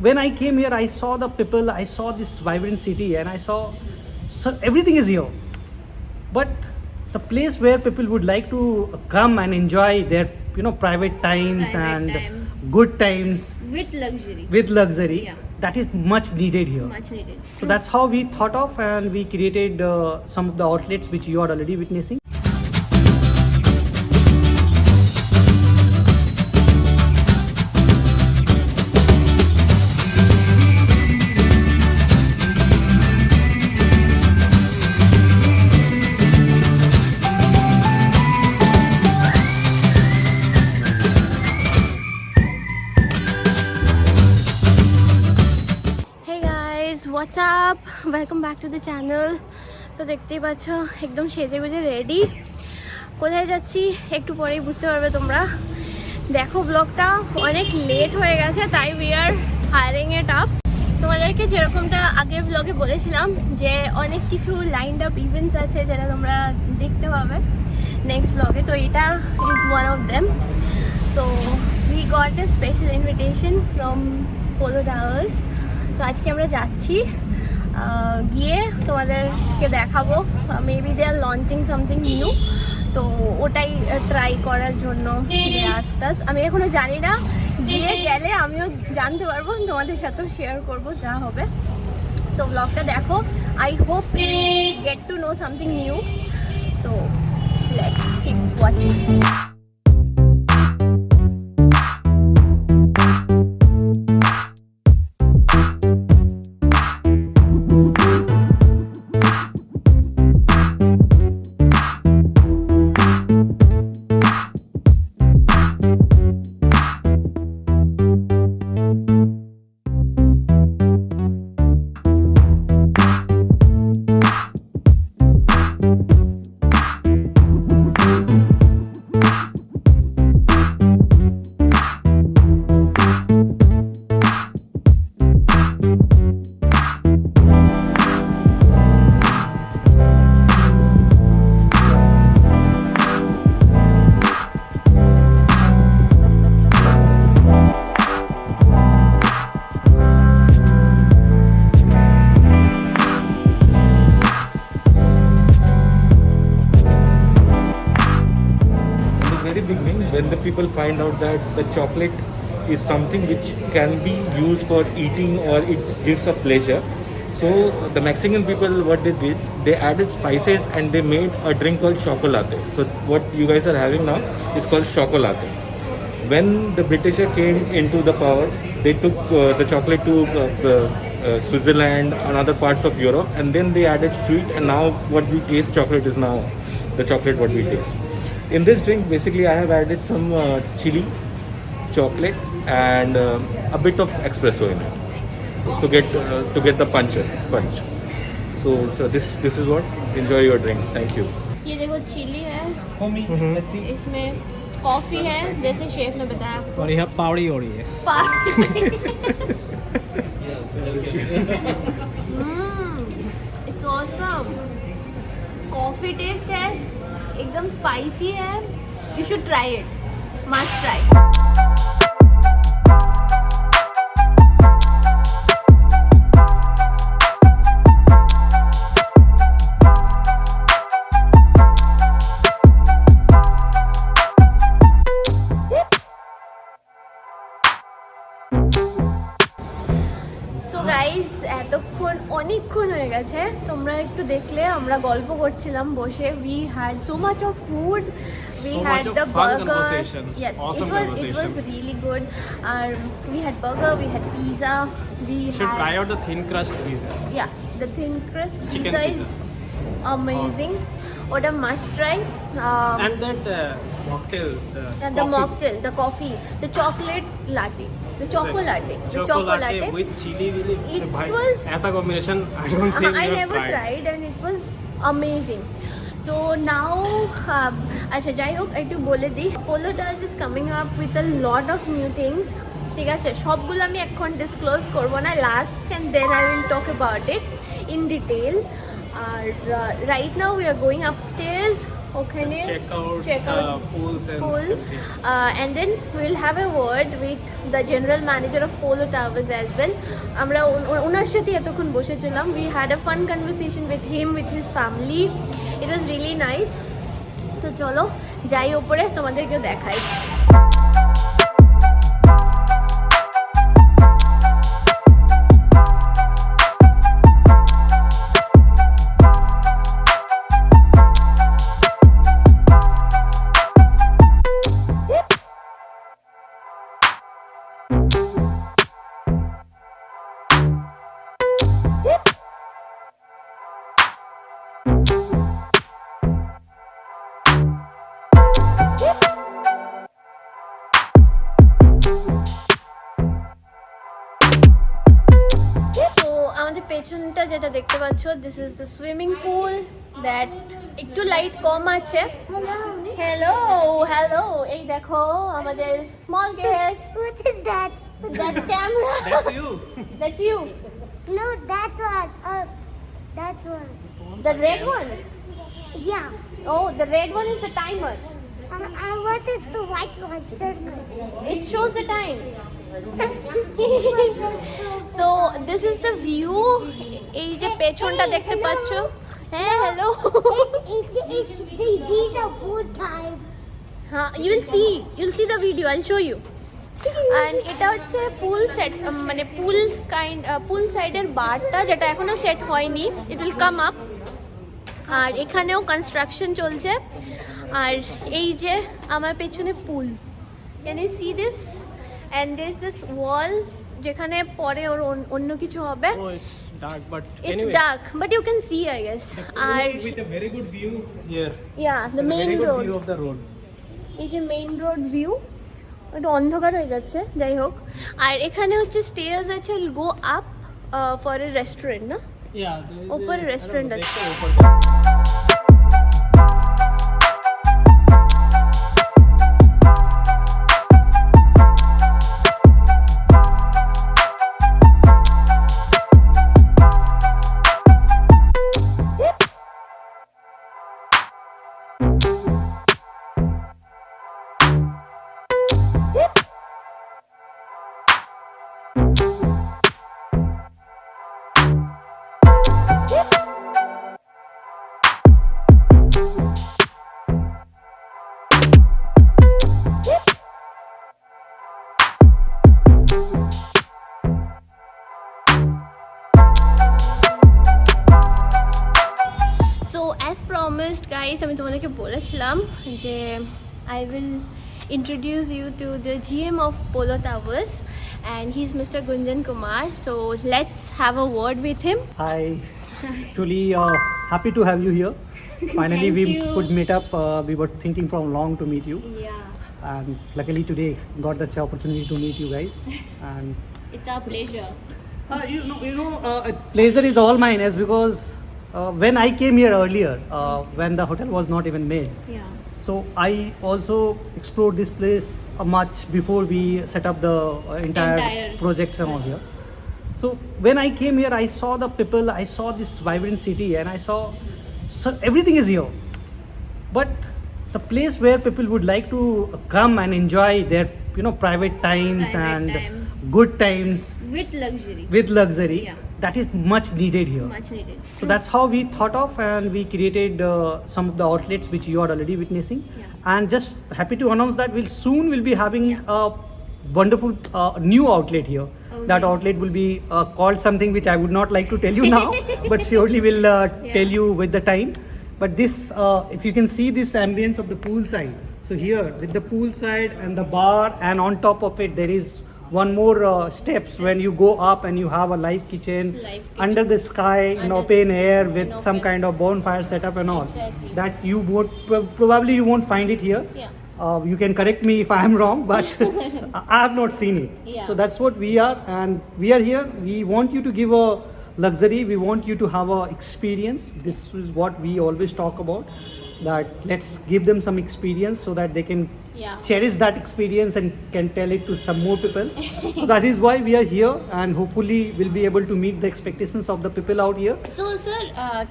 when I came here, I saw the people, I saw this vibrant city, and I saw so everything is here. But the place where people would like to come and enjoy their private times Private and time. good times With luxury. with luxury, Yeah. that is much needed here. Much needed. So that's how we thought of, and we created some of the outlets which you are already witnessing. WhatsApp, welcome back to the channel. তো দেখতেই পাচ্ছ একদম সেজে গুজে ready. কোথায় যাচ্ছি একটু পরেই বুঝতে পারবে তোমরা। দেখো ব্লগটা অনেক লেট হয়ে গেছে, তাই we are hiring it up. তোমাদেরকে যেরকমটা আগের ব্লগে বলেছিলাম যে অনেক কিছু লাইনড আপ ইভেন্টস আছে যেটা তোমরা দেখতে পাবে নেক্সট ব্লগে, তো এটা ইজ ওয়ান অফ দেম। তো we got a special invitation from Polo Towers. তো আজকে আমরা যাচ্ছি, গিয়ে তোমাদেরকে দেখাবো। Maybe they are launching something new, তো ওটাই ট্রাই করার জন্য দে আস্কড আস। আমি এখনো জানি না, গিয়ে গেলে আমিও জানতে পারবো, তোমাদের সাথেও শেয়ার করব যা হবে। তো ব্লগটা দেখো, I hope you get to know something new. তো let's keep watching. Very beginning, when the people find out that the chocolate is something which can be used for eating or it gives a pleasure, so the Mexican people, what they did, they added spices and they made a drink called chocolate. So what you guys are having now is called chocolate. When the British came into the power, they took the chocolate to Switzerland and other parts of Europe, and then they added sweet, and now what we taste chocolate is now the chocolate what we taste. In this drink, basically, I have added some chili, chocolate, and a bit of espresso in it to get the punch. So this is what. Enjoy your drink. Thank you. ये देखो chilli है, Homie, let's see. इसमें coffee है जैसे chef ने बताया। और यह पावड़ी हो रही है। It's awesome. कॉफी टेस्ट है, एकदम स्पाइसी है। You should try it, must try. এতক্ষণ অনেকক্ষণ হয়ে গেছে, তোমরা একটু দেখলে আমরা গল্প করছিলাম বসে। We had so much of food, we had the burger. Yes, it was really good. We had burger, we had pizza, we should try out the thin crust pizza. Yeah, the thin crust Chicken pizza is amazing. What a must try. And that mocktail, the mocktail, the coffee, the chocolate latte, the choco latte, the choco latte with chili. It was ऐसा combination I don't think I you have never tried, and it was amazing. So now, আচ্ছা যাই হোক একটু বলে দিই, polo towers is coming up with a lot of new things. ঠিক আছে, সবগুলো আমি এখন ডিসক্লোজ করবো না, last and then I will talk about it in detail. আর right now we are going upstairs ওখানে check out pools and pool everything. and then we'll have a word with the general manager of Polo Towers as well. আমরা ওনার সাথে এতক্ষণ বসেছিলাম. We had a fun conversation with him, with his family. It was really nice. তো চলো যাই ওপরে, তোমাদেরকে দেখাই. আমাদের পেছনটা যেটা দেখতে পাচ্ছ, this is the swimming pool that একটু লাইট কম আছে. হ্যালো হ্যালো, এই দেখো আমাদের small guest. What is that? That's camera. That's you. That's you. No, that one. That one. The red one. Yeah. Oh, the red one is the timer. What is the white one circle? It shows the time. So this is the view. এই যে পেছনটা দেখতে পাচ্ছ. হ্যাঁ hello. These are good time. হ্যাঁ, you'll see the video. I'll show you. And এটা হচ্ছে পুল set, মানে পুল সাইডের বারটা যেটা এখনো সেট হয়নি. It will come up. আর এখানেও কনস্ট্রাকশন চলছে. আর এই যে আমার পেছনে পুল. Can you see this? And there's this wall যেখানে পরে ওর অন্য কিছু হবে. Oh, it's dark, but It's anyway. dark, but you can see, I guess. R With a very good view here. yeah, the Very main good road. view of the road. এই যে main road view, একটু অন্ধকার হয়ে যাচ্ছে, যাই হোক. আর এখানে হচ্ছে স্টেয়ার্স আছে, will go up for a restaurant না. Yeah. there is ऊपर a- I don't restaurant know, আছে. देखते हैं ऊपर. So as promised guys, আমি তোমাদেরকে বলেছিলাম যে I will introduce you to the GM of Polo Towers, and he's Mr. Gunjan Kumar. So let's have a word with him. I truly happy to have you here. Finally, Thank we you. could meet up. We were thinking from long to meet you, Yeah, and luckily today got the opportunity to meet you guys. And it's our pleasure. pleasure is all mine, as because when I came here earlier, when the hotel was not even made, Yeah. so I also explored this place much before we set up the entire projects and all here. So when I came here, I saw the people, I saw this vibrant city, and I saw everything is here. But the place where people would like to come and enjoy their private times Private and time. good times With luxury. with luxury, Yeah. that is much needed here. Much needed. So that's how we thought of, and we created some of the outlets which you are already witnessing. Yeah. And just happy to announce that we'll be having Yeah. a wonderful new outlet here. Okay. That outlet will be called something which I would not like to tell you now, but surely will tell you with the time. But this, if you can see this ambience of the pool side. So here with the pool side and the bar, and on top of it there is one more steps when you go up, and you have a live kitchen, Live kitchen. under the sky in Under open air with in some open. kind of bonfire setup and all. Exactly. That you would probably you won't find it here. Yeah. You can correct me if I am wrong, but I have not seen it. Yeah. So that's what we are, and we are here. We want you to give a luxury. We want you to have a experience. This is what we always talk about. That let's give them some experience so that they can Yeah. cherish that experience and can tell it to some more people. So that is why we are here, and hopefully we'll be able to meet the expectations of the people out here. So, sir,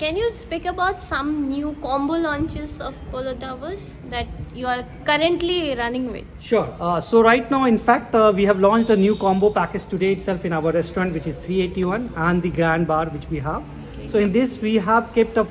can you speak about some new combo launches of Polo Towers that you are currently running with? Sure. So right now, in fact, we have launched a new combo package today itself in our restaurant, which is 381, and the Grand Bar, which we have. So in this, we have kept a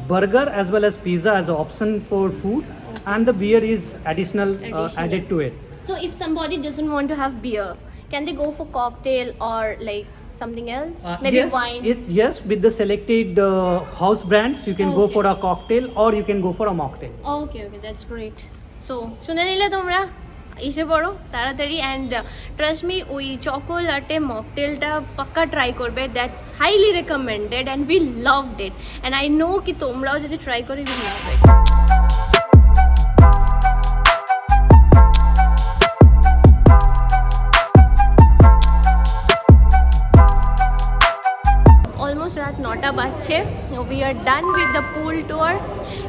burger as well as pizza as an option for food, and the beer is additional. Added to it. So, if somebody doesn't want to have beer, can they go for cocktail or like something else? Maybe yes, wine. yes, with the selected house brands, you can go Okay. for a cocktail or you can go for a mocktail. Okay, that's great. So, শুনে নিলে তোমরা এসে পড়ো তাড়াতাড়ি, and trust me ওই choco latte মকটেলটা পাক্কা try করবে, that's highly recommended and we loved it, and I know কি তোমরাও যদি ট্রাই করে উইল লাভ ইট। অলমোস্ট রাত 9টা বাজছে। We are done with the pool tour.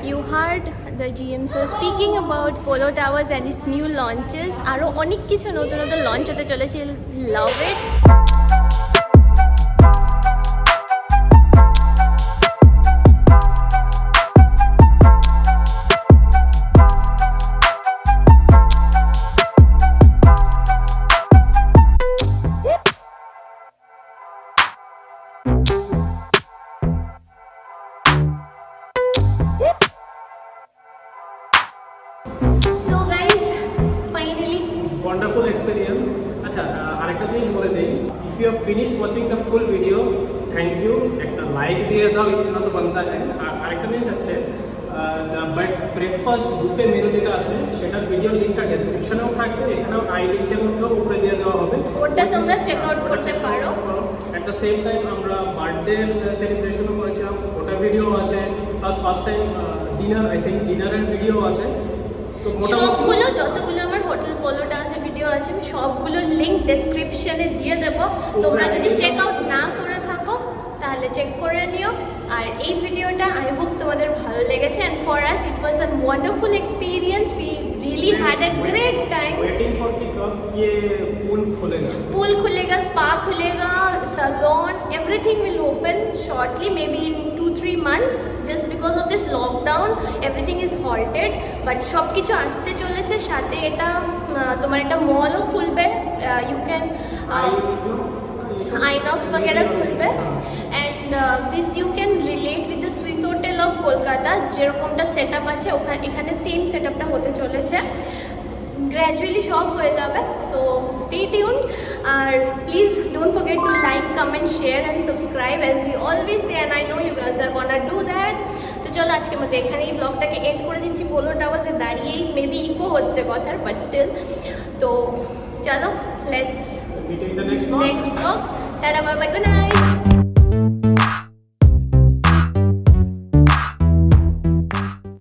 You heard the GM sir speaking about Polo Towers and its new launches. আরও অনেক কিছু নতুন নতুন লঞ্চ হতে চলেছে, লাভ ইট। So guys, finally Wonderful experience. আচ্ছা আরেকটা জিনিস বলে দেই, if you have finished watching the full video, thank you, একটা লাইক দিয়ে দাও, ইतना তো बनता है। আর আরেকটা জিনিস আছে, দ্য ব্রেকফাস্ট বুফে মেনু যেটা আছে সেটার ভিডিও লিঙ্কটা ডেসক্রিপশনেও থাকবে, এখানেও আই লিঙ্কের মধ্যেও উপরে দিয়ে দেওয়া হবে, ওটা তোমরা চেক আউট করতে পারো। অ্যাট দ্য সেম টাইম আমরা বার্থডে সেলিব্রেশনও করেছিলাম, ওটার ভিডিও আছে, plus first time dinner, I think ডিনারের ভিডিও আছে। তো সবগুলো যতগুলো আমার হোটেল পোলো টাওয়ার্সের ভিডিও আছে আমি সবগুলো লিঙ্ক ডেসক্রিপশনে দিয়ে দেবো, তোমরা যদি চেক আউট না করে থাকো তাহলে চেক করে নিও। আর এই ভিডিওটা আই হোপ তোমাদের ভালো লেগেছে, and for us it was a wonderful experience, we really had a great time. Waiting for कि कब ये पूल खुलेगा। पूल खुलेगा, स्पा खुलेगा, salon, everything will open shortly, maybe in 2-3 months. Just because of this lockdown, everything is halted. But সব কিছু আসতে চলেছে, সাথে এটা তোমার একটা মলও খুলবে, you can আইনক্স वगैरह খুলবে, and this you can relate with the Swiss Hotel of Kolkata, যেরকমটা সেট আপ আছে এখানে সেম সেট আপটা হতে চলেছে, গ্র্যাজুয়ালি সব হয়ে যাবে। সো স্টে টিউনড, আর please don't forget to like, comment, share and subscribe as we always say, and I know you guys are gonna do that. তো চলো আজকের মতো এখানেই ব্লগটাকে এন্ড করে দিচ্ছি, পোলো টাওয়ার্সে দাঁড়িয়েই মেবি ইকো হচ্ছে কথার, বাট স্টিল। তো চলো let's Meet you in the next vlog. Next vlog, tata, bye bye, good night.